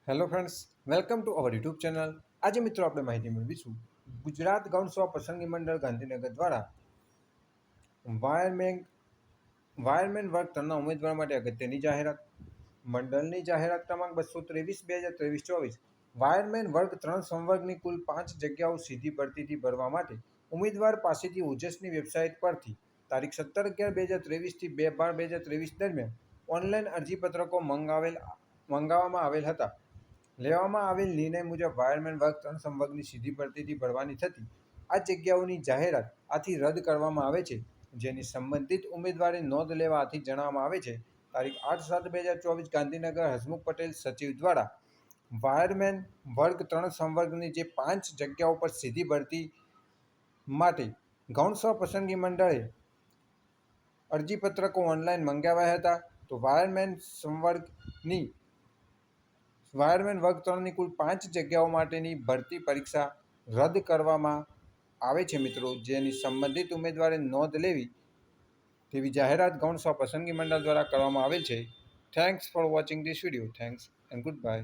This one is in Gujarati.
Hello friends, welcome to our YouTube channel. આજે મિત્રો આપણે માહિતી મેળવીશું ગુજરાત ગૌણસેવા પસંદગી મંડળ ગાંધીનગર દ્વારા વાયરમેન વાયરમેન વર્ગ 3ના ઉમેદવાર માટે અગત્યની જાહેરાત. મંડળની જાહેરાત ક્રમાંક 223/2023-24. વાયરમેન વર્ગ 3 સંવર્ગની કુલ 5 જગ્યાઓ સીધી ભરતીથી ભરવા માટે ઉમેદવાર પાસેથી ઓજસની વેબસાઇટ પરથી તારીખ 17/11/2023 થી 2/12/2023 દરમિયાન ઓનલાઈન અરજીપત્રકો મંગાવવામાં આવેલ હતા. લેવામાં આવેલ નિર્ણય મુજબ વાયરમેન વર્ગ 3 સંવર્ગની સીધી ભરતીથી ભરવાની થતી આ જગ્યાઓની જાહેરાત આથી રદ કરવામાં આવે છે, જેની સંબંધિત ઉમેદવારે નોંધ લેવા આથી જણાવવામાં આવે છે. તારીખ 8/7/2024 ગાંધીનગર હસમુખ પટેલ સચિવ દ્વારા વાયરમેન વર્ગ 3 સંવર્ગની જે 5 જગ્યાઓ પર સીધી ભરતી માટે ગૌણસેવા પસંદગી મંડળે અરજીપત્રકો ઓનલાઈન મંગાવ્યા હતા. તો વાયરમેન વર્ગ 3ની કુલ 5 જગ્યાઓ માટેની ભરતી પરીક્ષા રદ કરવામાં આવે છે મિત્રો, જેની સંબંધિત ઉમેદવારે નોંધ લેવી તેવી જાહેરાત ગૌણસેવા પસંદગી મંડળ દ્વારા કરવામાં આવેલ છે. Thanks for watching this video. Thanks and good bye.